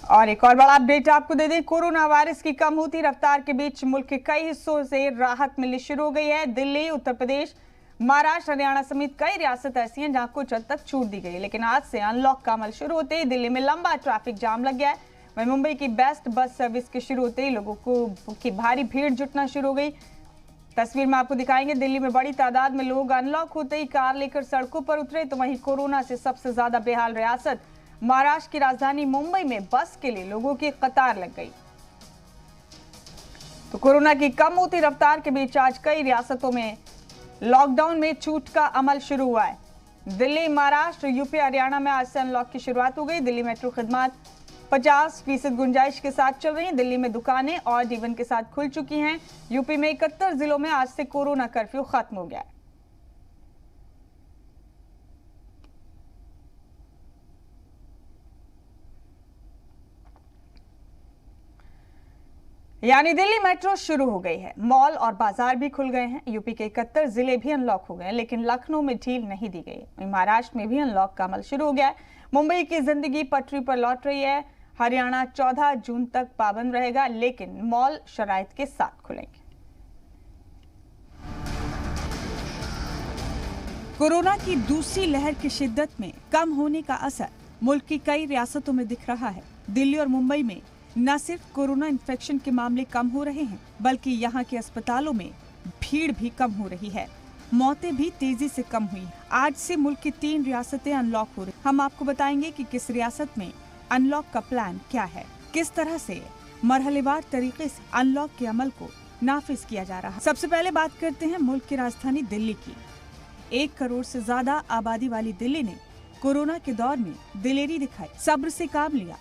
और एक और बड़ा अपडेट आपको दे दें, कोरोना वायरस की कम होती रफ्तार के बीच मुल्क के कई हिस्सों से राहत मिलनी शुरू हो गई है। दिल्ली, उत्तर प्रदेश, महाराष्ट्र, हरियाणा समेत कई रियासत ऐसी हैं जहां कुछ हद तक छूट दी गई है, लेकिन आज से अनलॉक का अमल शुरू होते ही दिल्ली में लंबा ट्रैफिक जाम लग गया है। वहीं मुंबई की बेस्ट बस सर्विस के शुरू होते ही लोगों को की भारी भीड़ जुटना शुरू हो गई। तस्वीर में आपको दिखाएंगे, दिल्ली में बड़ी तादाद में लोग अनलॉक होते ही कार लेकर सड़कों पर उतरे, तो वहीं कोरोना से सबसे ज्यादा बेहाल रियासत महाराष्ट्र की राजधानी मुंबई में बस के लिए लोगों की कतार लग गई। तो कोरोना की कम होती रफ्तार के बीच आज कई रियासतों में लॉकडाउन में छूट का अमल शुरू हुआ है। दिल्ली, महाराष्ट्र, यूपी, हरियाणा में आज से अनलॉक की शुरुआत हो गई। दिल्ली मेट्रो खिदमत 50% गुंजाइश के साथ चल रही है। दिल्ली में दुकानें ऑड इवन के साथ खुल चुकी हैं। यूपी में 71 जिलों में आज से कोरोना कर्फ्यू खत्म हो गया है। यानी दिल्ली मेट्रो शुरू हो गई है, मॉल और बाजार भी खुल गए हैं। यूपी के 71 जिले भी अनलॉक हो गए हैं, लेकिन लखनऊ में ढील नहीं दी गई। महाराष्ट्र में भी अनलॉक का अमल शुरू हो गया है। मुंबई की जिंदगी पटरी पर लौट रही है। हरियाणा 14 जून तक पाबंद रहेगा, लेकिन मॉल शराइत के साथ खुलेंगे। कोरोना की दूसरी लहर की शिद्दत में कम होने का असर मुल्क की कई रियासतों में दिख रहा है। दिल्ली और मुंबई में न सिर्फ कोरोना इन्फेक्शन के मामले कम हो रहे हैं, बल्कि यहाँ के अस्पतालों में भीड़ भी कम हो रही है। मौतें भी तेजी से कम हुई। आज से मुल्क की 3 रियासतें अनलॉक हो रही। हम आपको बताएंगे कि किस रियासत में अनलॉक का प्लान क्या है, किस तरह से मरहलेवार तरीके से अनलॉक के अमल को नाफिज किया जा रहा है। सबसे पहले बात करते हैं मुल्क की राजधानी दिल्ली की। 1 करोड़ से ज्यादा आबादी वाली दिल्ली ने कोरोना के दौर में दिलेरी दिखाई, सब्र से काम लिया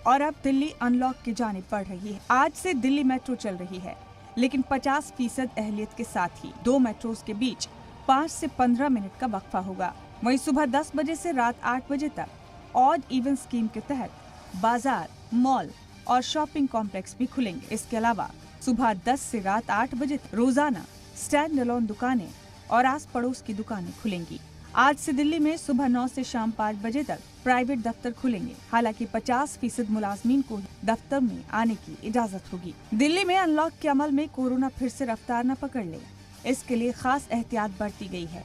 और अब दिल्ली अनलॉक की जानिब बढ़ रही है। आज से दिल्ली मेट्रो चल रही है, लेकिन 50% अहलियत के साथ ही 2 मेट्रोज के बीच 5 से 15 मिनट का वक्फा होगा। वहीं सुबह 10 बजे से रात 8 बजे तक ऑड इवन स्कीम के तहत बाजार, मॉल और शॉपिंग कॉम्प्लेक्स भी खुलेंगे। इसके अलावा सुबह 10 से रात 8 बजे तक रोजाना स्टैंड अलोन दुकानें और आस पड़ोस की दुकानें खुलेंगी। आज से दिल्ली में सुबह 9 से शाम 5 बजे तक प्राइवेट दफ्तर खुलेंगे। हालांकि 50% मुलाजमीन को दफ्तर में आने की इजाजत होगी। दिल्ली में अनलॉक के अमल में कोरोना फिर से रफ्तार न पकड़ ले, इसके लिए खास एहतियात बरती गई है।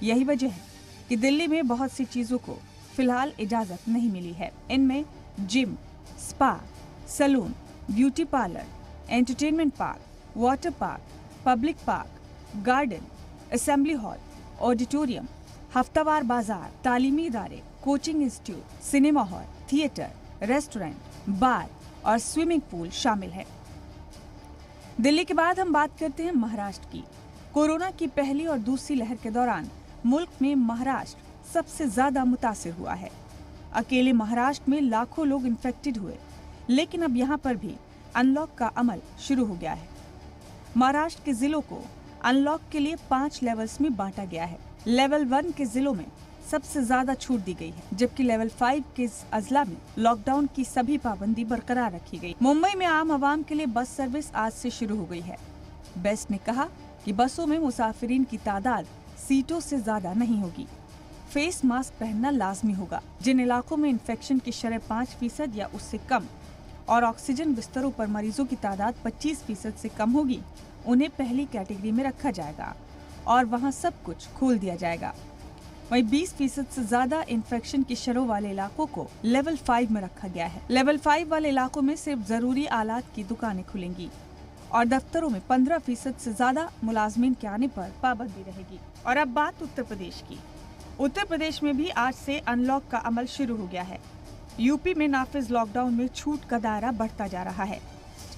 यही वजह है कि दिल्ली में बहुत सी चीजों को फिलहाल इजाजत नहीं मिली है। इनमें gym, spa, salon, beauty parlour, entertainment park, water park, public park, garden, assembly hall, auditorium, हफ्तावार बाजार, तालीमी इदारे, coaching institute, cinema hall, theatre, restaurant, bar और स्विमिंग पूल शामिल है। दिल्ली के बाद हम बात करते हैं महाराष्ट्र की। कोरोना की पहली और दूसरी लहर के दौरान मुल्क में महाराष्ट्र सबसे ज्यादा मुतासिर हुआ है। अकेले महाराष्ट्र में लाखों लोग इन्फेक्टेड हुए, लेकिन अब यहाँ पर भी अनलॉक का अमल शुरू हो गया है। महाराष्ट्र के जिलों को अनलॉक के लिए 5 लेवल्स में बांटा गया है। लेवल 1 के जिलों में सबसे ज्यादा छूट दी गई है, जबकि लेवल 5 के अजला में लॉकडाउन की सभी पाबंदी बरकरार रखी गई। मुंबई में आम आवाम के लिए बस सर्विस आज से शुरू हो गई है। बेस्ट ने कहा कि बसों में मुसाफिरीन की तादाद सीटों से ज्यादा नहीं होगी। फेस मास्क पहनना लाजमी होगा। जिन इलाकों में इन्फेक्शन की शरह 5% या उससे कम और ऑक्सीजन बिस्तरों पर मरीजों की तादाद 25% से कम होगी, उन्हें पहली कैटेगरी में रखा जाएगा और वहां सब कुछ खोल दिया जाएगा। वहीं 20% से ज्यादा इन्फेक्शन की शरह वाले इलाकों को लेवल 5 में रखा गया है। लेवल 5 वाले इलाकों में सिर्फ जरूरी आलात की दुकानें खुलेंगी और दफ्तरों में 15% से ज्यादा मुलाजमीन के आने पर पाबंदी रहेगी। और अब बात उत्तर प्रदेश की। उत्तर प्रदेश में भी आज से अनलॉक का अमल शुरू हो गया है। यूपी में नाफिज लॉकडाउन में छूट का दायरा बढ़ता जा रहा है।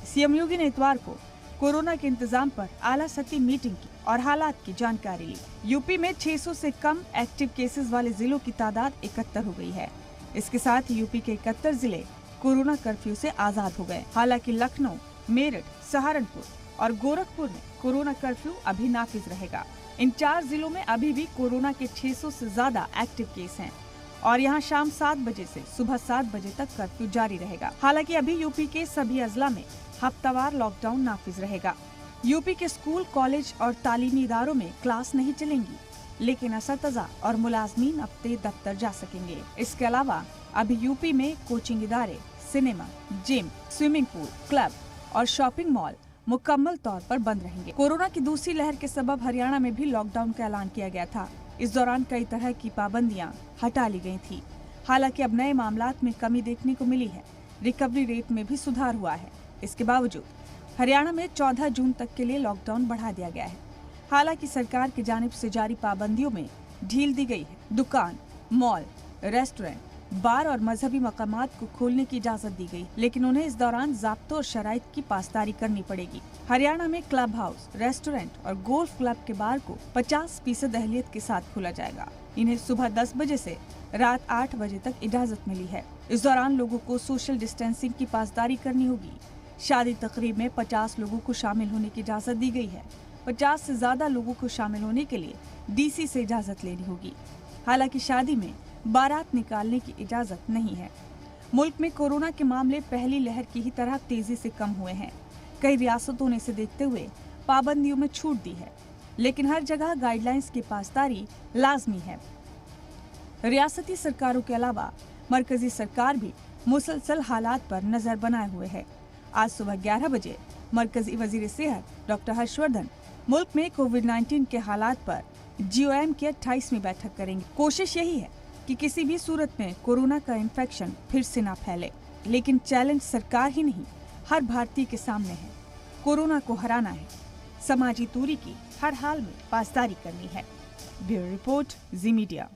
सीएम योगी ने इतवार को कोरोना के इंतजाम पर आला सतही मीटिंग की और हालात की जानकारी ली। यूपी में 600 से कम एक्टिव केसेस वाले जिलों की तादाद 71 हो गई है। इसके साथ ही यूपी के 71 जिले कोरोना कर्फ्यू से आजाद हो गए। हालांकि लखनऊ, मेरठ, सहारनपुर और गोरखपुर में कोरोना कर्फ्यू अभी नाफिज रहेगा। इन 4 जिलों में अभी भी कोरोना के 600 से ज्यादा एक्टिव केस हैं और यहाँ शाम 7 बजे से सुबह 7 बजे तक कर्फ्यू जारी रहेगा। हालांकि अभी यूपी के सभी अजला में हफ्तावार लॉकडाउन नाफिज रहेगा। यूपी के स्कूल, कॉलेज और तालीमी इदारों में क्लास नहीं चलेंगी, लेकिन असतज़ा और मुलाजमीन अपने दफ्तर जा सकेंगे। इसके अलावा अभी यूपी में कोचिंग इदारे, cinema, gym, swimming pool, club और शॉपिंग मॉल मुकम्मल तौर पर बंद रहेंगे। कोरोना की दूसरी लहर के सबब हरियाणा में भी लॉकडाउन का ऐलान किया गया था। इस दौरान कई तरह की पाबंदियां हटा ली गई थी। हालांकि अब नए मामलात में कमी देखने को मिली है। रिकवरी रेट में भी सुधार हुआ है। इसके बावजूद हरियाणा में 14 जून तक के लिए लॉकडाउन बढ़ा दिया गया है। हालांकि सरकार की जानिब से जारी पाबंदियों में ढील दी गई है। दुकान, मॉल, रेस्टोरेंट, बार और मजहबी मकामात को खोलने की इजाजत दी गई, लेकिन उन्हें इस दौरान ज़ाब्तों और शराइत की पासदारी करनी पड़ेगी। हरियाणा में क्लब हाउस, रेस्टोरेंट और गोल्फ क्लब के बार को 50% अहलियत के साथ खोला जाएगा। इन्हें सुबह 10 बजे से रात 8 बजे तक इजाजत मिली है। इस दौरान लोगों को सोशल डिस्टेंसिंग की पासदारी करनी होगी। शादी तकरीब में 50 लोगों को शामिल होने की इजाजत दी गई है। 50 से ज्यादा लोगों को शामिल होने के लिए डीसी से इजाजत लेनी होगी। हालांकि शादी में बारात निकालने की इजाजत नहीं है। मुल्क में कोरोना के मामले पहली लहर की ही तरह तेजी से कम हुए हैं। कई रियासतों ने इसे देखते हुए पाबंदियों में छूट दी है, लेकिन हर जगह गाइडलाइंस की पासदारी लाजमी है। रियासती सरकारों के अलावा मरकजी सरकार भी मुसलसल हालात पर नजर बनाए हुए है। आज सुबह 11 बजे मरकजी वजीर सेहत डॉक्टर हर्षवर्धन मुल्क में कोविड-19 के हालात पर GOM की 28वीं बैठक करेंगे। कोशिश यही है कि किसी भी सूरत में कोरोना का इन्फेक्शन फिर से ना फैले, लेकिन चैलेंज सरकार ही नहीं हर भारतीय के सामने है। कोरोना को हराना है, समाजी दूरी की हर हाल में पासदारी करनी है। ब्यूरो रिपोर्ट, जी मीडिया।